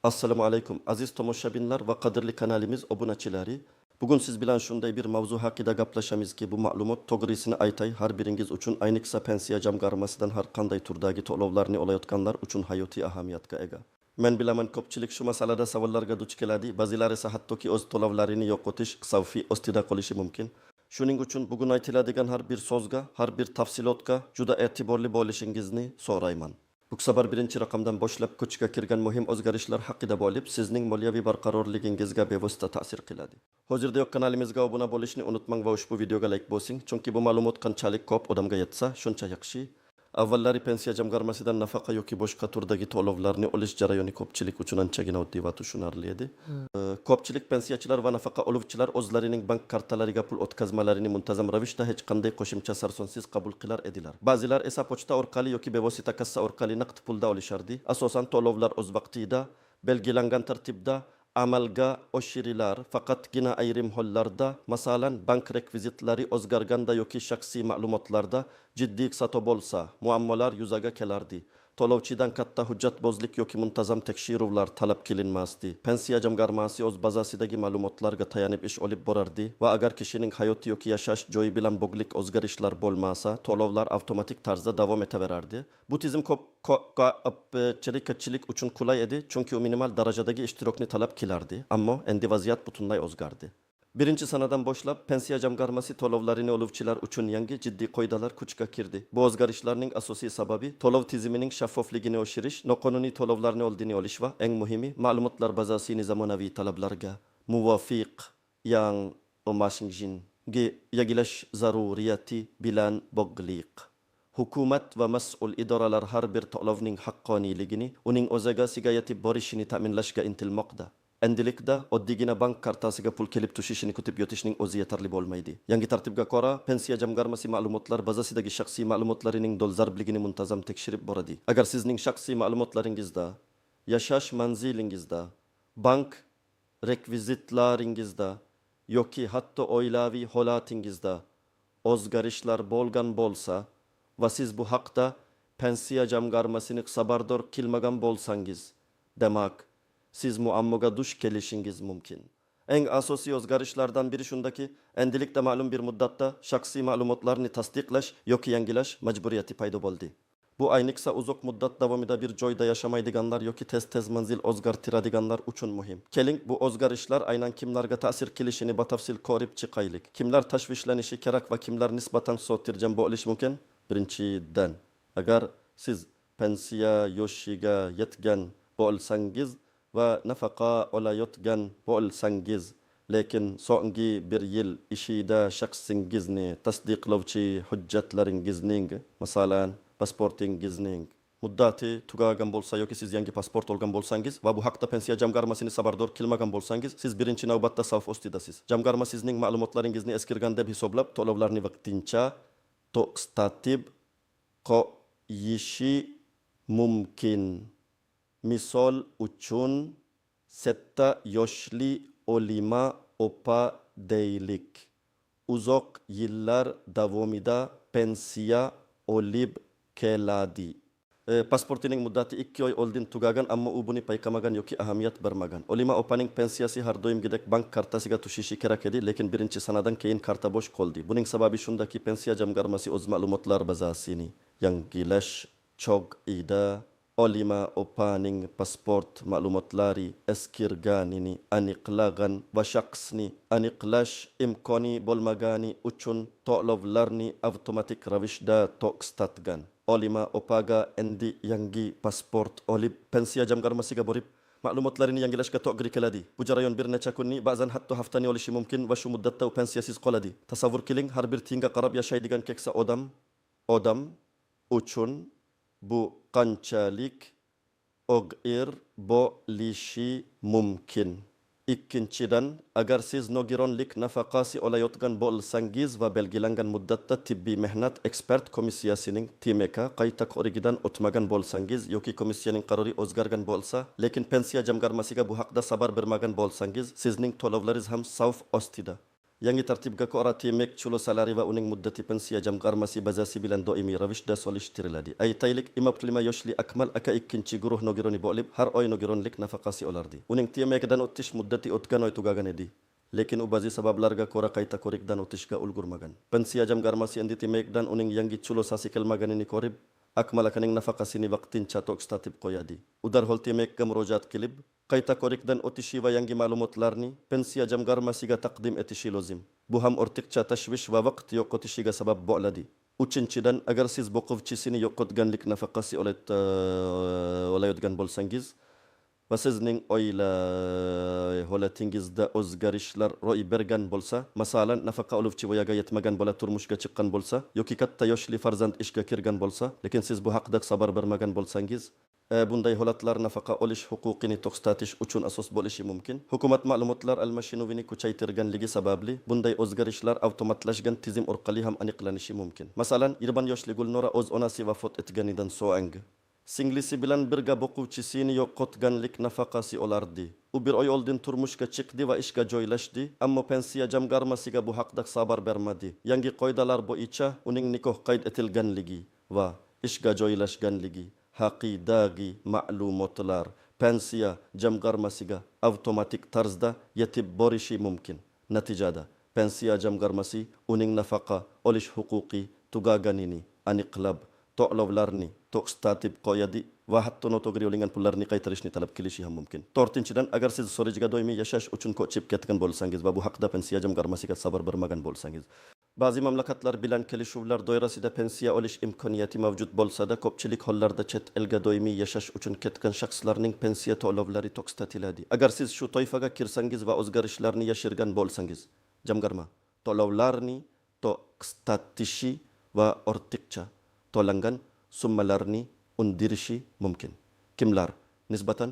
Assalomu alaykum aziz tomoshabinlar va qadrli kanalimiz obunachilari. Bugun siz bilan shunday bir mavzu haqida gaplashamizki, bu ma'lumot to'g'risini aytay, har biringiz uchun, ayniqsa pensiya jamg'armasidan har qanday turdagi to'lovlarni olayotganlar uchun hayotiy ahamiyatga ega. Men bilaman ko'pchilik shu masalada savollarga duch keladi, ba'zilar esa hattoki o'z to'lovlarini yo'qotish xavfi ostida qolishi mumkin. Shuning uchun bugun aytiladigan har bir so'zga, har bir tafsilotga juda e'tiborli bo'lishingizni so'rayman. Bu safar birinchi raqamdan boshlab kuchga kirgan muhim o'zgarishlar haqida bo'lib, sizning moliyaviy barqarorligingizga bevosita ta'sir qiladi. Hozirda kanalimizga obuna bo'lishni unutmang va ushbu videoga like bosing, chunki bu ma'lumot qanchalik ko'p odamga yetsa, shuncha yaxshi. Avvallari pensiya jamg'armasidan nafaqa yoki boshqa turdagi to'lovlarni olish jarayoni ko'pchilik uchun anchagina oddiy va tushunarli edi. Ko'pchilik pensiyachilar va nafaqa oluvchilar o'zlarining bank kartalariga pul o'tkazmalarini muntazam ravishda hech qanday qo'shimcha sarsonsiz qabul qilar edilar. Ba'zilar esa pochta orqali yoki bevosita kassa orqali naqd pulda olishardi. Asosan to'lovlar o'z vaqtida, belgilangan tartibda amalga oshirilar, faqatgina ayrim hollarda, masalan, bank rekvizitlari o'zgarganda yoki shaxsiy ma'lumotlarda jiddiy xato bo'lsa, muammolar yuzaga kelardi. To'lovchidan katta hujjatbozlik yoki muntazam tekshiruvlar talab qilinmasdi. Pensiya jamg'armasi o'z bazasidagi ma'lumotlarga tayanib ish olib borardi va agar kishining hayoti yoki yashash joyi bilan bog'liq o'zgarishlar bo'lmasa, to'lovlar avtomatik tarzda davom etaverardi. Bu tizim ko'pchilik uchun qulay edi, chunki u minimal darajadagi ishtirokni talab qilardi, ammo endi vaziyat butunlay o'zgardi. Birinchi sanadan boshlab pensiya jamg'armasi to'lovlarini oluvchilar uchun yangi jiddiy qoidalar kuchga kirdi. Bu o'zgarishlarning asosiy sababi to'lov tizimining shaffofligini oshirish, noqonuniy to'lovlarni oldini olish va eng muhimi, ma'lumotlar bazasini zamonaviy talablarga muvofiq yangilash zaruriyati bilan bog'liq. Hukumat va mas'ul idoralar har bir to'lovning haqqoniyligini uning o'ziga yetib borishini ta'minlashga intilmoqda. Endilikda oddiygina bank kartasiga pul kelib tushishini kutib yotishning o'zi yetarli bo'lmaydi. Yangi tartibga ko'ra, pensiya jamg'armasi ma'lumotlar bazasidagi shaxsiy ma'lumotlarining dolzarbligini muntazam tekshirib boradi. Agar sizning shaxsiy ma'lumotlaringizda, yashash manzilingizda, bank rekvizitlaringizda yoki hatto oilaviy holatingizda o'zgarishlar bo'lgan bo'lsa va siz bu haqda pensiya jamg'armasini xabardor qilmagan bo'lsangiz, demak siz muammoga duch kelishingiz mumkin. Eng asosiy o'zgarishlardan biri shundaki, endilikda ma'lum bir muddatda shaxsiy ma'lumotlarni tasdiqlash yoki yangilash majburiyati paydo bo'ldi. Bu ayniqsa uzoq muddat davomida bir joyda yashamaydiganlar yoki tez manzil o'zgartiradiganlar uchun muhim. Keling, bu o'zgarishlar aynan kimlarga ta'sir qilishini batafsil ko'rib chiqaylik. Kimlar tashvishlanishi kerak va kimlar nisbatan xotirjam bo'lishi mumkin? Birinchidan, agar siz pensiya yoshiga yetgan bo'lsangiz va nafaqa olayotgan bo'lsangiz, lekin so'nggi bir yil ishida shaxsingizni tasdiqlovchi hujjatlaringizning, masalan, pasportingizning muddati tugagan bo'lsa yoki siz yangi pasport olgan bo'lsangiz va bu haqda pensiya jamg'armasini xabardor qilmagan bo'lsangiz, siz birinchi navbatda xavf ostidasiz. Jamg'arma sizning ma'lumotlaringizni eskirgan deb hisoblab, to'lovlarni vaqtincha to'xtatib qo'yishi mumkin. Misol uchun, 7 yoshli Olima opa deylik. Uzoq yillar davomida pensiya olib keladi. Pasportining muddati 2 oy oldin tugagan, ammo u buni payqamagan yoki ahamiyat bermagan. Olima opaning pensiyasi har doimgidek bank kartasiga tushishi kerak edi, lekin birinchi sanadan keyin karta bo'sh qoldi. Buning sababi shundaki, pensiya jamg'armasi o'z ma'lumotlar bazasini yangilash chog'ida Olima opaning pasport ma'lumotlari eskirganini aniqlagan va shaxsni aniqlash imkoni bo'lmagani uchun to'lovlarni avtomatik ravishda to'xtatgan. Olima opaga endi yangi pasport olib pensiya jamg'armasiga borib ma'lumotlarini yangilashga to'g'ri keladi. Bu jarayon bir necha kunni, ba'zan hatto haftani olishi mumkin va shu muddatda u pensiyasiz qoladi. Tasavvur qiling, har bir tiyinga qarab yashaydigan keksa odam uchun bu qanchalik og'ir bo'lishi mumkin. Ikkinchidan, agar siz nogironlik nafaqasi olayotgan bo'lsangiz va belgilangan muddatda tibbiy mehnat ekspert komissiyasining TMK qayta ko'rigidan o'tmagan bo'lsangiz yoki komissiyaning qarori o'zgargan bo'lsa, lekin pensiya jamg'armasiga bu haqda xabar bermagan bo'lsangiz, sizning to'lovlaringiz ham xavf ostida. yangi tartibga ko'ra temek chulo salari va uning muddati pensiya jamg'armasi bazasi bilan doimiy ravishda solishtiriladi. Aytaylik 25 yoshli Akmal aka ikkinchi guruh nogironi bo'lib, har oy nogironlik nafaqasi olardi. Uning temekdan o'tish muddati o'tgan oy tugagan edi. Lekin u ba'zi sabablarga ko'ra qayta ko'rikdan o'tishga ulgurmagan. Pensiya jamg'armasi endi temekdan uning yangi chulosasi kelmaganini ko'rib, Akmal akaning nafaqasini vaqtincha to'xtatib qo'yadi. U darhol temekka murojaat qilib, qayta ko'rikdan o'tishi va yangi ma'lumotlarni pensiya jamg'armasiga taqdim etishi lozim. Bu ham ortiqcha tashvish va vaqt yo'qotishiga sabab bo'ladi. Uchinchidan, agar siz boquvchisini yo'qotganlik nafaqasi olayotgan bo'lsangiz va sizning oila holatingizda o'zgarishlar ro'y bergan bo'lsa, masalan, nafaqa oluvchi voyaga yetmagan bola turmushga chiqqan bo'lsa yoki katta yoshli farzand ishga kirgan bo'lsa, lekin siz bu haqida xabar bermagan bo'lsangiz, bunday holatlar nafaqa olish huquqini to'xtatish uchun asos bo'lishi mumkin. Hukumat ma'lumotlar almashinuvini kuchaytirganligi sababli bunday o'zgarishlar avtomatlashgan tizim orqali ham aniqlanishi mumkin. Masalan, 20 yoshli Gulnora o'z onasi vafot etganidan so'ng singlisi bilan birga boquvchisini yo'qotganlik nafaqasi olardi. U bir oy oldin turmushga chiqdi va ishga joylashdi, ammo pensiya jamg'armasiga bu haqda xabar bermadi. Yangi qoidalar bo'yicha uning nikoh qayd etilganligi va ishga joylashganligi haqidagi ma'lumotlar pensiya jamg'armasiga avtomatik tarzda yetib borishi mumkin. Natijada pensiya jamg'armasi uning nafaqa olish huquqi tugaganini aniqlab, to'lovlarni to'xtatib qo'yadi va hatto noto'g'ri olingan pullarni qaytarishni talab qilishi ham mumkin. To'rtinchidan, agar siz xorijga doimiy yashash uchun ko'chib ketgan bo'lsangiz va bu haqda pensiya jamg'armasiga xabar bermagan bo'lsangiz, ba'zi mamlakatlar bilan kelishuvlar doirasida pensiya olish imkoniyati mavjud bo'lsa-da, ko'pchilik hollarda chet elga doimiy yashash uchun ketgan shaxslarning pensiya to'lovlari to'xtatiladi. Agar siz shu toifaga kirsangiz va o'zgarishlarni yashirgan bo'lsangiz, jamg'arma to'lovlarni to'xtatishi va ortiqcha to'langan summalarni undirishi mumkin. Kimlar nisbatan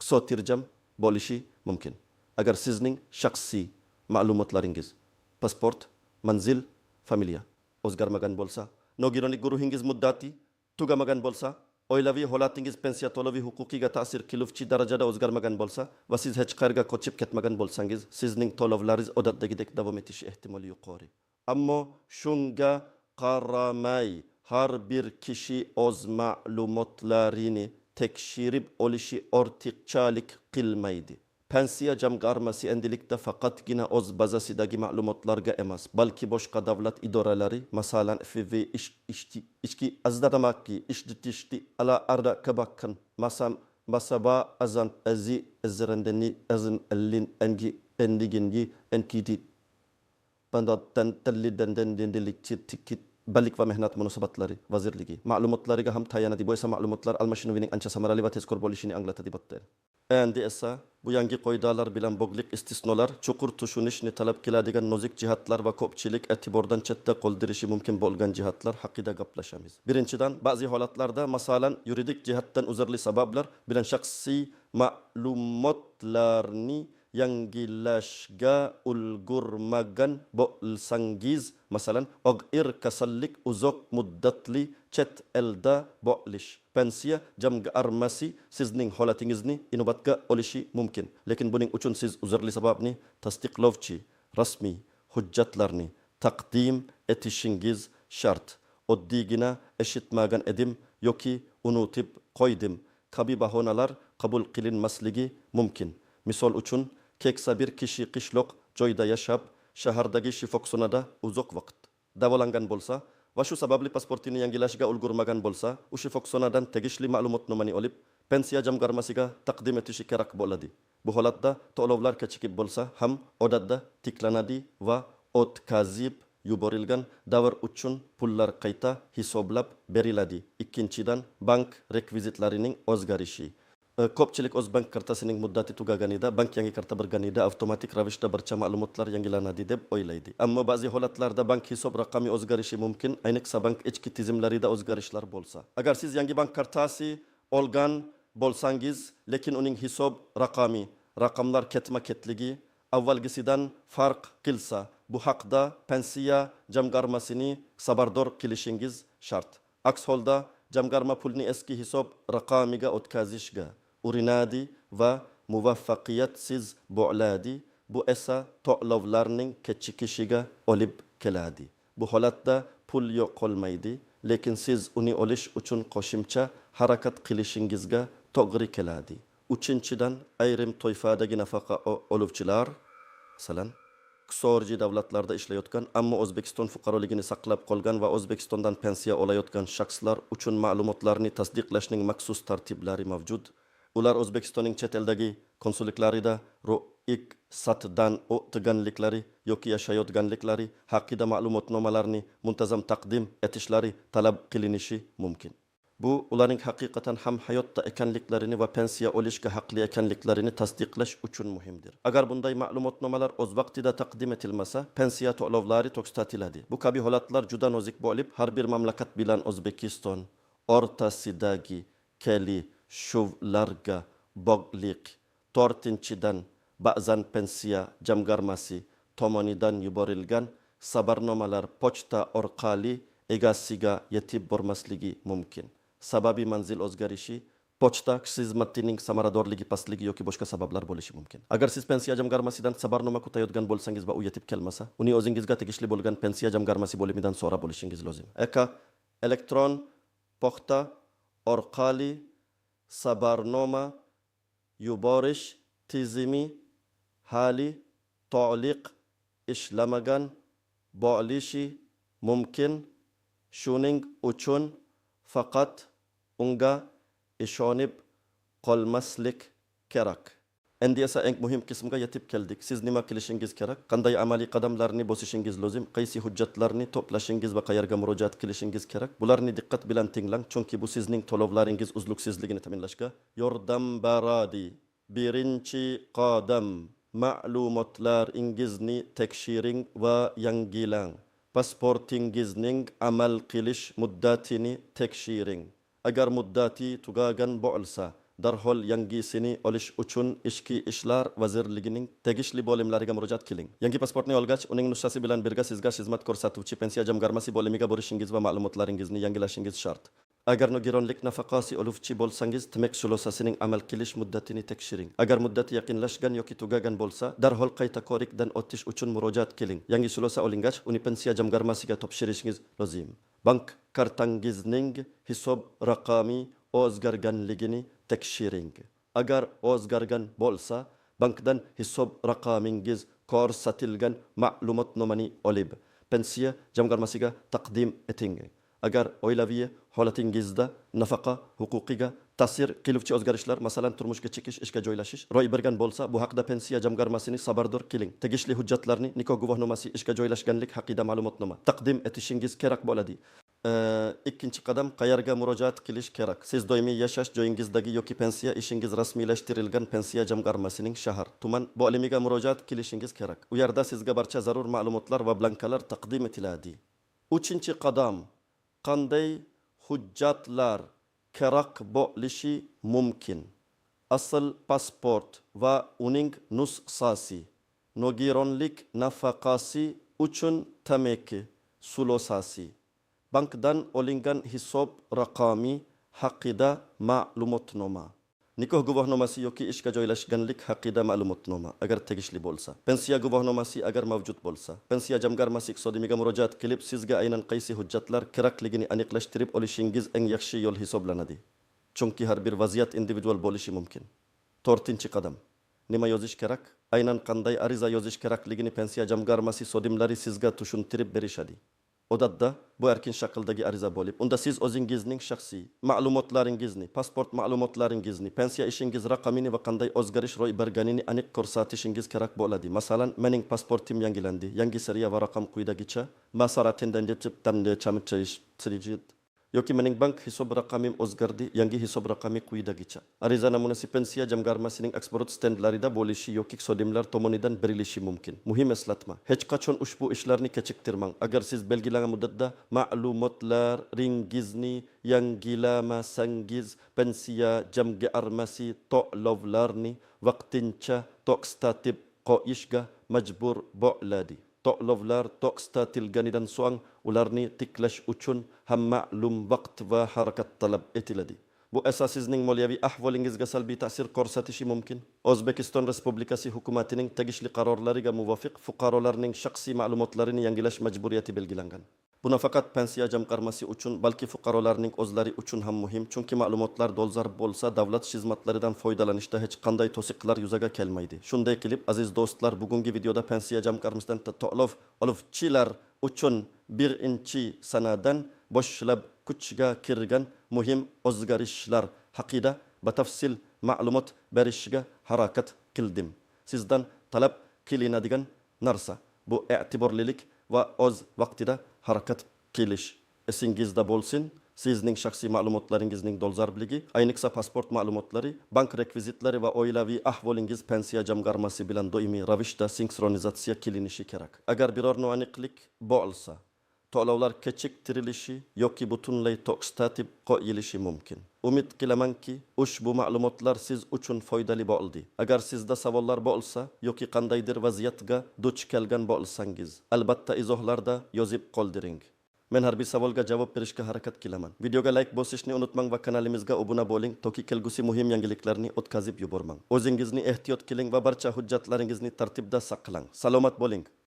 xotirjam bo'lishi mumkin? Agar sizning shaxsiy ma'lumotlaringiz, pasport, manzil, familiya o'zgarmagan bo'lsa, nogironlik guruhingiz muddati tugamagan bo'lsa, oilaviy holatingiz pensiya to'lovi huquqiga ta'sir qiluvchi darajada o'zgarmagan bo'lsa va siz hech qayerga ko'chib ketmagan bo'lsangiz, sizning to'lovlaringiz odatdagidek davom etishi ehtimoli yuqori. Ammo shunga qaramay, har bir kishi o'z ma'lumotlarini tekshirib olishi ortiqchalik qilmaydi. Pensiya jamg'armasi endilikda faqatgina o'z bazasidagi ma'lumotlarga emas, balki boshqa davlat idoralari, masalan FV ishki azdaramaki ishditishti ala arda kabakkan masaba azan azi azrandani azin allin engi endigingi enkiti bandatan tallidandan dendelikti Balik va mehnat munosabatlari vazirligi ma'lumotlariga ham tayanadi. Bu esa ma'lumotlar almashinuvining ancha samarali va tezkor bo'lishini anglatadi bo'pti. Endi esa bu yangi qoidalar bilan bog'liq istisnolar, chuqur tushunishni talab qiladigan nozik jihatlar va ko'pchilik e'tibordan chetda qoldirishi mumkin bo'lgan jihatlar haqida gaplashamiz. Birinchidan, ba'zi holatlarda, masalan, yuridik jihatdan uzrli sabablar bilan shaxsiy ma'lumotlarni yangilashga ulgurmagan bo'lsangiz, masalan, og'ir kasallik uzoq muddatli chet elda bo'lish, pensiya jamg'armasi sizning holatingizni inobatga olishi mumkin. Lekin buning uchun siz uzrli sababni tasdiqlovchi rasmiy hujjatlarni taqdim etishingiz shart. Oddiygina eshitmagan edim yoki unutib qo'ydim kabi bahonalar qabul qilinmasligi mumkin. Misol uchun, keksa bir kishi qishloq joyda yashab, shahardagi shifoxonada uzoq vaqt davolangan bo'lsa va shu sababli pasportini yangilashga ulgurmagan bo'lsa, u shifoxonadan tegishli ma'lumotnomani olib, pensiya jamg'armasiga taqdim etishi kerak bo'ladi. Bu holatda to'lovlar kechikib bo'lsa ham odatda tiklanadi va o'tkazib yuborilgan davr uchun pullar qayta hisoblab beriladi. Ikkinchidan, bank rekvizitlarining o'zgarishi. Ko'pchilik o'z bank kartasining muddati tugaganida bank yangi karta berganida avtomatik ravishda barcha ma'lumotlar yangilanadi deb o'ylaydi. Ammo ba'zi holatlarda bank hisob raqami o'zgarishi mumkin, ayniqsa bank ichki tizimlarida o'zgarishlar bo'lsa. Agar siz yangi bank kartasi olgan bo'lsangiz, lekin uning hisob raqamlar ketma-ketligi avvalgisidan farq qilsa, bu haqda pensiya jamg'armasini xabardor qilishingiz shart. Aks holda jamg'arma pulni eski hisob raqamiga o'tkazishga urinadi va muvaffaqiyatsiz bo'ladi bu esa to'lovlarning kechikishiga olib keladi. Bu holatda pul yo'q qolmaydi, lekin siz uni olish uchun qo'shimcha harakat qilishingizga to'g'ri keladi. Uchinchidan, ayrim toifadagi nafaqa oluvchilar, masalan, xorij davlatlarda ishlayotgan, ammo O'zbekiston fuqaroligini saqlab qolgan va O'zbekistondan pensiya olayotgan shaxslar uchun ma'lumotlarni tasdiqlashning maxsus tartiblari mavjud. Ular O'zbekistonning chet eldagi konsulliklarida ro'ik satdan o'tganliklari yoki yashayotganliklari haqida ma'lumotnomalarni muntazam taqdim etishlari talab qilinishi mumkin. Bu ularning haqiqatan ham hayotda ekanliklarini va pensiya olishga haqli ekanliklarini tasdiqlash uchun muhimdir. Agar bunday ma'lumotnomalar o'z vaqtida taqdim etilmasa, pensiya to'lovlari to'xtatiladi. Bu kabi holatlar juda nozik bo'lib, har bir mamlakat bilan O'zbekiston o'rtasidagi kelishuvlarga bog'liq. To'rtinchidan, ba'zan pensiya jamg'armasi tomonidan yuborilgan xabarnomalar pochta orqali egasiga yetib bormasligi mumkin. Sababi manzil o'zgarishi, pochta xizmatining samaradorligi pastligi yoki boshqa sabablar bo'lishi mumkin. Agar siz pensiya jamg'armasidan xabarnoma kutayotgan bo'lsangiz va u yetib kelmasa, uni o'zingizga tegishli bo'lgan pensiya jamg'armasi bo'limidan so'rab olishingiz lozim. Elektron pochta orqali xabarnoma yuborish tizimi hali to'liq ishlamagan bo'lishi mumkin. Shuning uchun faqat unga ishonib qolmaslik kerak. Endi esa eng muhim qismga yetib keldik. Siz nima qilishingiz kerak? Qanday amaliy qadamlarni bosishingiz lozim? Qaysi hujjatlarni to'plashingiz va qayerga murojaat qilishingiz kerak? Bularni diqqat bilan tinglang, chunki bu sizning to'lovlaringiz uzluksizligini ta'minlashga yordam beradi. Birinchi qadam: ma'lumotlaringizni tekshiring va yangilang. Pasportingizning amal qilish muddatini tekshiring. Agar muddati tugagan bo'lsa, darhol yangisini olish uchun Ichki ishlar vazirligining tegishli bo'limlariga murojaat qiling. Yangi pasportni olgach, uning nusxasi bilan birga sizga xizmat ko'rsatuvchi pensiya jamg'armasi bo'limiga borishingiz va ma'lumotlaringizni yangilashingiz shart. Agar nogironlik nafaqasi oluvchi bo'lsangiz, TMEK sulosasining amal qilish muddatini tekshiring. Agar muddati yaqinlashgan yoki tugagan bo'lsa, darhol qayta ko'rikdan o'tish uchun murojaat qiling. Yangi sulosa olingach, uni pensiya jamg'armasiga topshirishingiz lozim. Bank kartangizning hisob raqami o'zgarganligini tekshiring. Agar o'zgargan bo'lsa, bankdan hisob raqamingiz ko'rsatilgan ma'lumotnomani olib, pensiya jamg'armasiga taqdim eting. Agar oilaviy holatingizda nafaqa huquqiga ta'sir qiluvchi o'zgarishlar, masalan turmushga chiqish, ishga joylashish ro'y bergan bo'lsa, bu haqda pensiya jamg'armasini xabardor qiling. Tegishli hujjatlarni, nikoh guvohnomasi, ishga joylashganlik haqida ma'lumotnoma taqdim etishingiz kerak bo'ladi. Ikkinchi qadam: qayerga murojaat qilish kerak? Siz doimiy yashash joyingizdagi yoki pensiya ishingiz rasmiylashtirilgan pensiya jamg'armasining shahar, tuman bo'limiga murojaat qilishingiz kerak. U yerda sizga barcha zarur ma'lumotlar va blankalar taqdim etiladi. Uchinchi qadam: qanday hujjatlar kerak bo'lishi mumkin? Asl pasport va uning nusxasi, nogironlik nafaqasi uchun TMEK sulosasi, bankdan olingan hisob raqami haqida ma'lumotnoma, nikoh guvohnomasi yoki ishga joylashganlik haqida ma'lumotnoma agar tegishli bo'lsa, pensiya guvohnomasi agar mavjud bo'lsa, pensiya jamg'armasi iqtisodiyotga murojaat qilib, sizga aynan qaysi hujjatlar kerakligini aniqlashtirib olishingiz eng yaxshi yo'l hisoblanadi. Chunki har bir vaziyat individual bo'lishi mumkin. To'rtinchi qadam: nima yozish kerak? Aynan qanday ariza yozish kerakligini pensiya jamg'armasi xodimlari sizga tushuntirib berishadi. Odatda bu erkin shakldagi ariza bo'lib, unda siz o'zingizning shaxsiy ma'lumotlaringizni, pasport ma'lumotlaringizni, pensiya ishingiz raqamini va qanday o'zgarish ro'y berganini aniq ko'rsatishingiz kerak bo'ladi. Masalan, mening pasportim yangilandi. Yangi seriya va raqam quyidagicha: yoki mening bank hisob raqamim o'zgardi, yangi hisob raqami quyidagicha. Ariza namunasi pensiya jamg'armasining eksport stendlarida bo'lishi yoki xodimlar tomonidan berilishi mumkin. Muhim eslatma: hech qachon ushbu ishlarni kechiktirmang. Agar siz belgilangan muddatda ma'lumotlaringizni yangilamasangiz, pensiya jamg'armasi to'lovlarni vaqtincha to'xtatib qo'yishga majbur bo'ladi. To'lovlar to'xtatilganidan so'ng ularni tiklash uchun ham ma'lum vaqt va harakat talab etiladi. Bu esa sizning moliyaviy ahvolingizga salbiy ta'sir ko'rsatishi mumkin. O'zbekiston Respublikasi hukumatining tegishli qarorlariga muvofiq fuqarolarning shaxsiy ma'lumotlarini yangilash majburiyati belgilangan. Bu nafaqat pensiya jamg'armasi uchun, balki fuqarolarning o'zlari uchun ham muhim, chunki ma'lumotlar dolzarb bo'lsa, davlat xizmatlaridan foydalanishda hech qanday to'siqlar yuzaga kelmaydi. Shunday qilib, aziz do'stlar, bugungi videoda pensiya jamg'armasidan to'lov oluvchilar uchun birinchi sanadan boshlab kuchga kirgan muhim o'zgarishlar haqida batafsil ma'lumot berishga harakat qildim. Sizdan talab qilinadigan narsa bu e'tiborlilik va o'z vaqtida harakat qilish. Esingizda bo'lsin, sizning shaxsiy ma'lumotlaringizning dolzarbligi, ayniqsa pasport ma'lumotlari, bank rekvizitlari va oilaviy ahvolingiz pensiya jamg'armasi bilan doimiy ravishda sinkronizatsiya qilinishi kerak. Agar biror noaniqlik bo'lsa, to'lovlar kechiktirilishi yoki butunlay to'xtatib qo'yilishi mumkin. Umid qilamanki, ushbu ma'lumotlar siz uchun foydali bo'ldi. Agar sizda savollar bo'lsa yoki qandaydir vaziyatga duch kelgan bo'lsangiz, albatta izohlarda yozib qoldiring. Men har bir savolga javob berishga harakat qilaman. Videoga like bosishni unutmang va kanalimizga obuna bo'ling, toki kelgusi muhim yangiliklarni o'tkazib yubormang. O'zingizni ehtiyot qiling va barcha hujjatlaringizni tartibda saqlang. Salomat bo'ling.